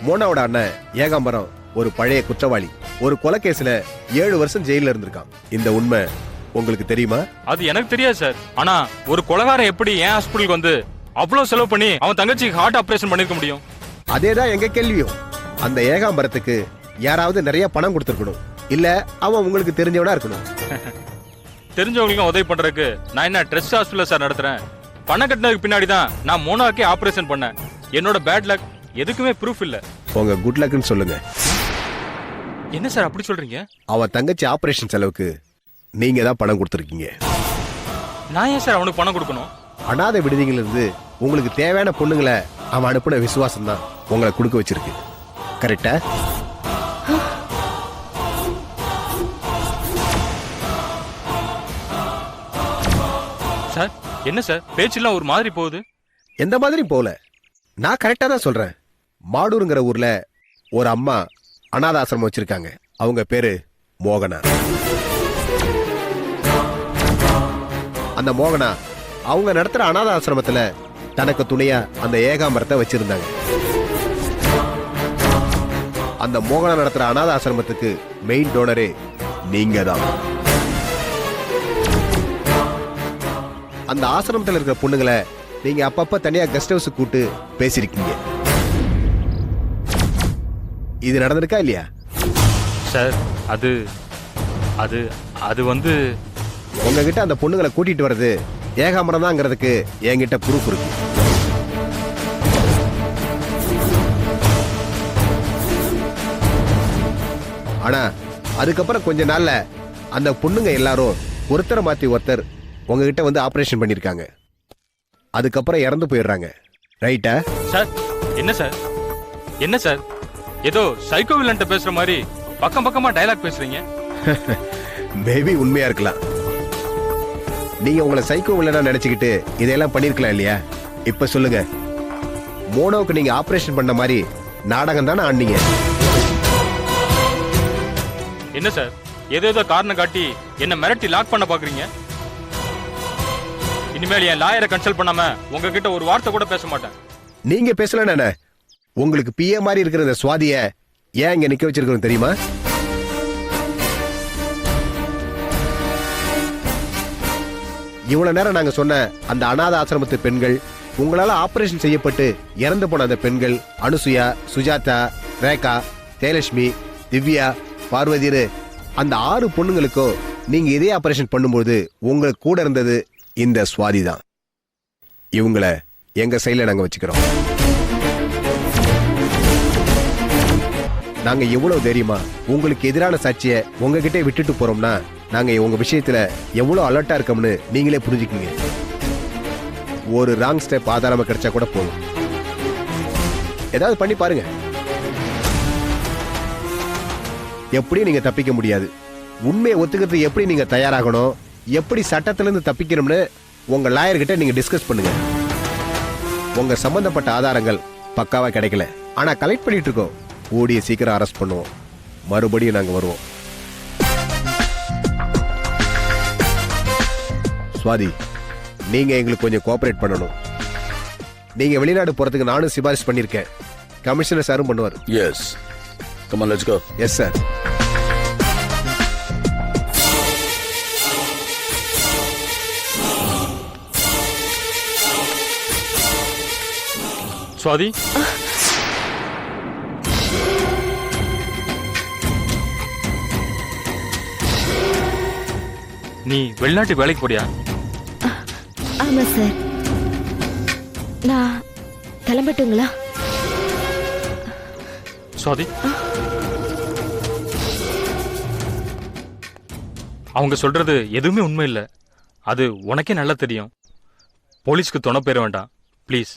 மோனாவோட அண்ணன் ஏகாம்பரம் ஒரு பழைய குற்றவாளி. ஒரு கொலை கேஸ்ல 7 வருஷம் ஜெயில இருந்திருக்கான். இந்த உண்மை உங்களுக்கு தெரியுமா? அது எனக்கு தெரியாது சார். ஆனா ஒரு கொலைகாரன் எப்படி என் ஹாஸ்பிட்டலுக்கு வந்து அவ்வளவு செலவு பண்ணி அவன் தங்கச்சிக்கு ஹார்ட் ஆபரேஷன் பண்ணிருக்க முடியும்? அதேதான் எங்க கேள்வியும். அந்த ஏகாம்பரத்துக்கு யாராவது நிறைய பணம் கொடுத்துருக்கணும், இல்ல அவன் உங்களுக்கு தெரிஞ்சவனா இருக்கணும். தெரிஞ்சவங்களுக்கும் உதவி பண்றதுக்கு நான் என்ன ட்ரெஸ் ஹாஸ்பிட்டல் சார் நடத்துறேன்? பணம் கட்டினதுக்கு பின்னாடி தான் நான் மோனாக்கே ஆபரேஷன் பண்ணேன். என்னோட பேட் லக் எதுக்குமே ப்ரூஃப் இல்ல. உங்க குட் லக்னு சொல்லுங்க. என்ன சார் அப்படி சொல்றீங்க? அவன் தங்கச்சி ஆபரேஷன் செலவுக்கு நீங்க தான் பணம் கொடுத்துருக்கீங்க. நான் ஏன் சார் அவனுக்கு பணம் கொடுக்கணும்? அனாதை விடுதிகள் இருந்து உங்களுக்கு தேவையான பொண்ணுங்களை அவன் அனுப்பின விசுவாசம் தான் உங்களை கொடுக்க வச்சிருக்கு. கரெக்டா? சார் என்ன சார் பேச்செல்லாம் ஒரு மாதிரி போகுது? எந்த மாதிரி போல, நான் கரெக்டா தான் சொல்றேன். மாடூருங்கிற ஊர்ல ஒரு அம்மா அனாதை ஆசிரமம் வச்சிருக்காங்க. அவங்க பேரு மோகனா. அந்த மோகனா அவங்க நடத்துற அனாதை ஆசிரமத்துல தனக்கு துணையா அந்த ஏகாம்பரத்தை வச்சிருந்தாங்க. அந்த மோகனா நடத்துற அனாதை ஆசிரமத்துக்கு மெயின் டோனரே நீங்க தான். அந்த ஆசிரமத்தில் இருக்கிற பொண்ணுங்களை நீங்க அப்பப்ப தனியா கெஸ்ட் ஹவுஸ் கூட்டு பேசிருக்கீங்க. இது நடந்திருக்கா இல்லையா? சார் அது அது அது வந்து உங்ககிட்ட அந்த பொண்ணுங்களை கூட்டிட்டு வர்றது ஏகாம்பரம் தான்ங்கிறதுக்கு என்கிட்ட ப்ரூஃப் இருக்கு. ஆனா அதுக்கப்புறம் கொஞ்ச நாள்ல அந்த பொண்ணுங்க எல்லாரும் ஒருத்தரை மாத்தி ஒருத்தர் உங்ககிட்ட வந்து ஆபரேஷன் பண்ணிருக்காங்க. அதுக்கப்புறம் இறந்து போயிடுறாங்க. ரைட்டா? சார் என்ன சார் என்ன சார் ஏதோ சைக்கோ வில்லன்ட்ட பேசுற மாதிரி பக்கம் பக்கமா டயலாக் பேசுறீங்க. மேபி உண்மையா இருக்கலாம். நீங்க உங்களை சைக்கோ வில்லனா நினைச்சுக்கிட்டு இதெல்லாம் பண்ணிருக்கலாம் இல்லையா? இப்ப சொல்லுங்க, மோனோவுக்கு நீங்க ஆபரேஷன் பண்ண மாதிரி நாடகம் தானே ஆனீங்க? என்ன சார் ஏதோ காரணம் காட்டி என்ன மிரட்டி லாக் பண்ண பாக்குறீங்க? இனிமேல் என் லாயரை கன்சல்ட் பண்ணாம உங்ககிட்ட ஒரு வார்த்தை கூட பேச மாட்டேன். நீங்க பேசல. உங்களுக்கு பிஏ மாதிரி இருக்கிற இந்த சுவாதிய ஏன் இங்க நிக்க வச்சிருக்கோம் தெரியுமா? இவ்வளவு நேரம் நாங்க சொன்ன அந்த அனாத ஆசிரமத்து பெண்கள், உங்களால ஆபரேஷன் செய்யப்பட்டு இறந்து போன அந்த பெண்கள் அனுசுயா, சுஜாதா, ரேகா, ஜெயலட்சுமி, திவ்யா, பார்வதி, அந்த 6 பொண்ணுங்களுக்கும் நீங்க இதே ஆபரேஷன் பண்ணும்போது உங்களுக்கு கூட இருந்தது இந்த சுவாதி தான். இவங்களை எங்க சைடுல நாங்க வச்சுக்கிறோம். நாங்க எவ்வளவு தைரியமா உங்களுக்கு எதிரான சாட்சிய உங்ககிட்ட விட்டுட்டு போறோம்னா நாங்க உங்க விஷயத்துல எவ்வளவு அலர்ட்டா இருக்கோம்னு நீங்களே புரிஞ்சுக்கீங்க. ஒரு ராங் ஸ்டெப் ஆதாரமா கிடைச்சா கூட போதும். ஏதாவது பண்ணி பாருங்க. எப்படி நீங்க தப்பிக்க முடியாது. உண்மையை ஒத்துக்கிறது எப்படி நீங்க தயாராகணும், எப்படி சட்டத்திலிருந்து தப்பிக்கணும்னு உங்க லாயர்கிட்ட நீங்க டிஸ்கஸ் பண்ணுங்க. உங்க சம்பந்தப்பட்ட ஆதாரங்கள் பக்காவா கிடைக்கல, ஆனா கலெக்ட் பண்ணிட்டு இருக்கோம். கூடிய சீக்கிரம் அரெஸ்ட் பண்ணுவோம். மறுபடியும் நாங்க வருவோம். சுவாதி, நீங்க எங்களுக்கு கொஞ்சம் கோஆபரேட் பண்ணணும். நீங்க வெளிநாடு போறதுக்கு நானும் சிபாரிசு பண்ணிருக்கேன். கமிஷனர் சாரும் பண்ணுவார். Yes, come on let's go. Yes sir. Swathi, நீ வெளிநாட்டு வேலைக்கு போறியா? ஆமா சார். நான் கிளம்பட்டுங்களா? சுவாதி, அவங்க சொல்றது எதுவுமே உண்மை இல்லை. அது உனக்கே நல்லா தெரியும். போலீஸ்க்கு துணை பெற வேண்டாம் ப்ளீஸ்.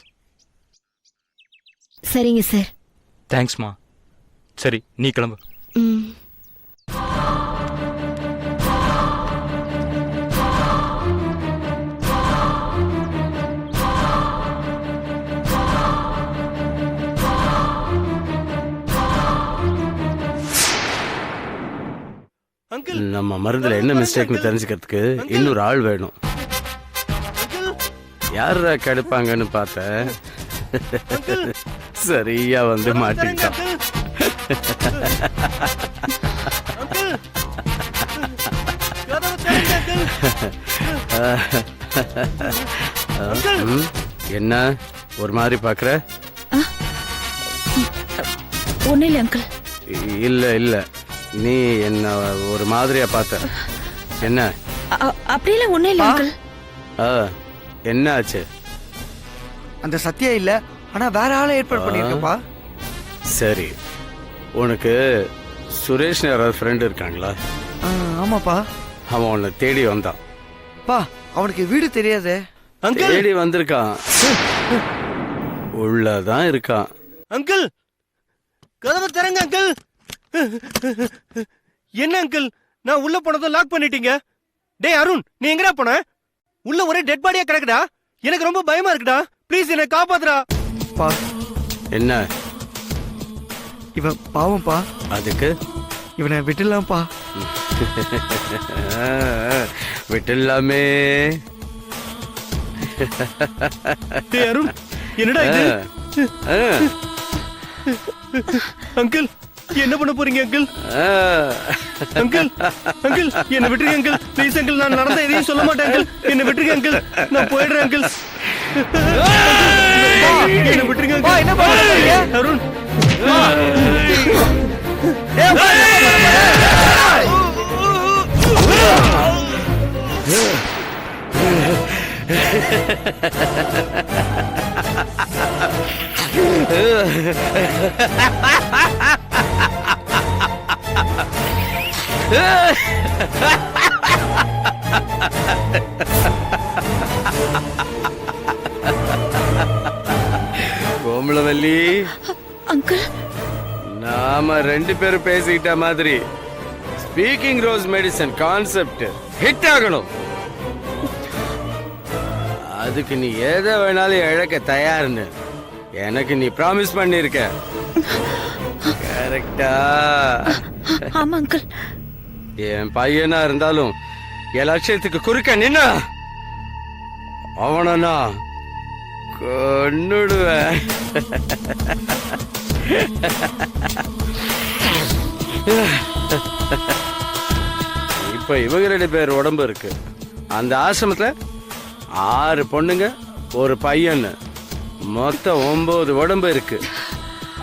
சரிங்க சார். தேங்க்ஸ்மா. சரி, நீ கிளம்பு. நம்ம மருந்துல என்ன மிஸ்டேக்னு தெரிஞ்சுக்கிறதுக்கு இன்னொரு ஆள் வேணும். யாரா கெடுப்பாங்கன்னு பார்த்த சரியா வந்து மாட்டிக்கிட்டான். ம், என்ன ஒரு மாதிரி பாக்குற? ஒன்னும் இல்லை அங்கிள். இல்ல இல்ல, நீ என்ன ஒரு மாதிரியா பார்த்த. என்ன? அப்படியெல்லாம் ஒன்னும் இல்லை அங்கிள். என்ன ஆச்சு? அந்த சத்யா இல்ல, ஆனா வேற ஆளை ஏற்பாடு பண்ணிருக்கப்பா. சரி, உனக்கு சுரேஷ் யாராவது ஃப்ரெண்ட் இருக்காங்களா? ஆமாப்பா. அவன் உன்னை தேடி வந்தான். பா, அவனுக்கு வீடு தெரியாதே. அங்கிள் தேடி வந்திருக்கான். உள்ளதான் இருக்கான். அங்கிள் கதவை திறங்க அங்கிள். என்ன அங்கிள், நான் உள்ள போனதை லாக் பண்ணிட்டீங்க. டேய் அருண், நீ எங்கடா போன? உள்ள ஒரே டெட் பாடியா கிடக்குடா. எனக்கு ரொம்ப பயமா இருக்குடா. ப்ளீஸ் என்னை காப்பாத்துடா. பா, என்ன? இவன் பாவம்பா. அதுக்கு இவனை விட்டுலாம்ப்பா. விட்டுலாமே. டேய் அருண், என்னடா இது? அங்கிள் என்ன பண்ண போறீங்க அங்கிள்? அங்கிள் அங்கிள் என்ன விட்டுருங்க அங்கிள். ப்ளீஸ் அங்கிள், நான் நடந்த எதையும் சொல்ல மாட்டேன் அங்கிள். என்ன விட்டுருங்க அங்கிள், நான் போயிடுறேன் அங்கிள். என்ன விட்டுருங்க அங்கிள். என்ன பண்ணுறீங்க அருண்? கோமலவல்லி அங்கிள், நாம ரெண்டு பேரும் பேசிக்கிட்ட மாதிரி speaking rose medicine concept hit ஆகணும். அதுக்கு நீ எதை வேணாலும் இழக்க தயார்னு எனக்கு நீ ப்ராமிஸ் பண்ணிருக்க. கரெக்டா? ஆமா அங்கிள். என் பையனா இருந்தாலும் என் லட்சியத்துக்கு குறுக்க நின்னா அவனை நான் கொன்னுடுவேன். இப்ப இவங்க 2 பேர் உடம்பு இருக்கு. அந்த ஆசிரமத்துல 6 பொண்ணுங்க, ஒரு பையன், மொத்தம் 9 உடம்பு இருக்கு.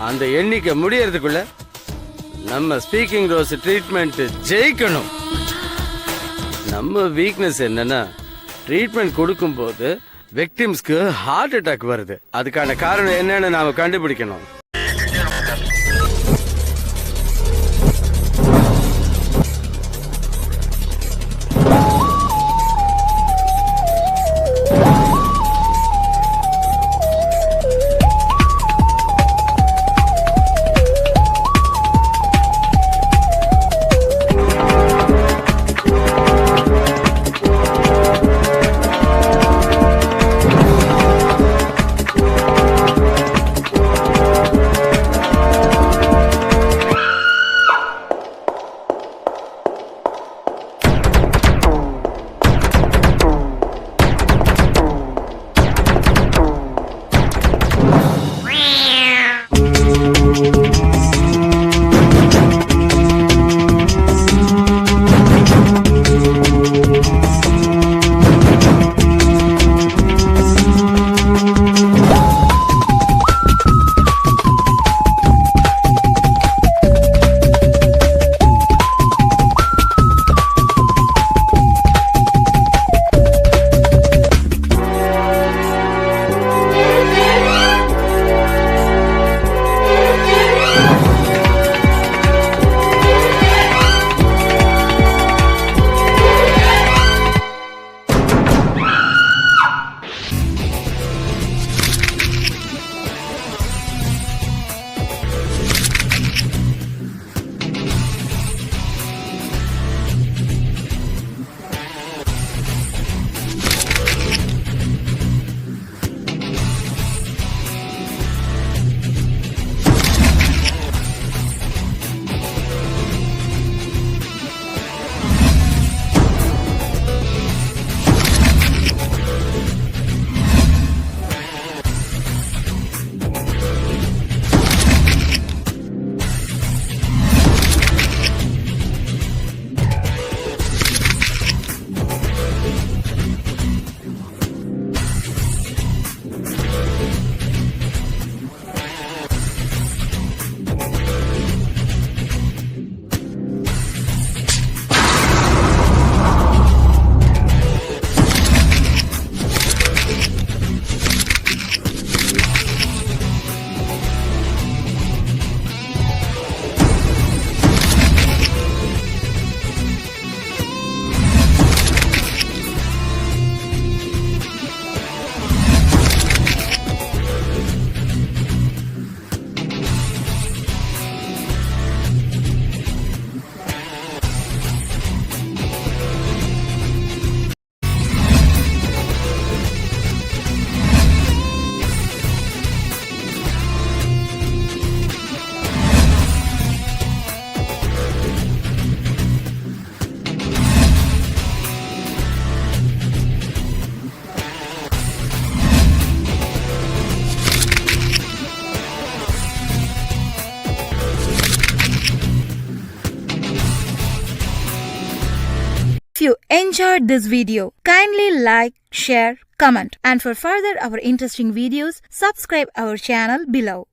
அந்த எண்ணிக்கை முடியறதுக்குள்ள நம்ம ஸ்பீக்கிங் ரோஸ் ட்ரீட்மெண்ட் ஜெயிக்கணும். நம்ம வீக்னஸ் என்னன்னா, ட்ரீட்மெண்ட் கொடுக்கும்போது விக்டிம்ஸ்க்கு ஹார்ட் அட்டாக் வருது. அதுக்கான காரணம் என்னன்னு நாம கண்டுபிடிக்கணும். enjoyed this video, kindly like, share, comment, and for further our interesting videos, subscribe our channel below.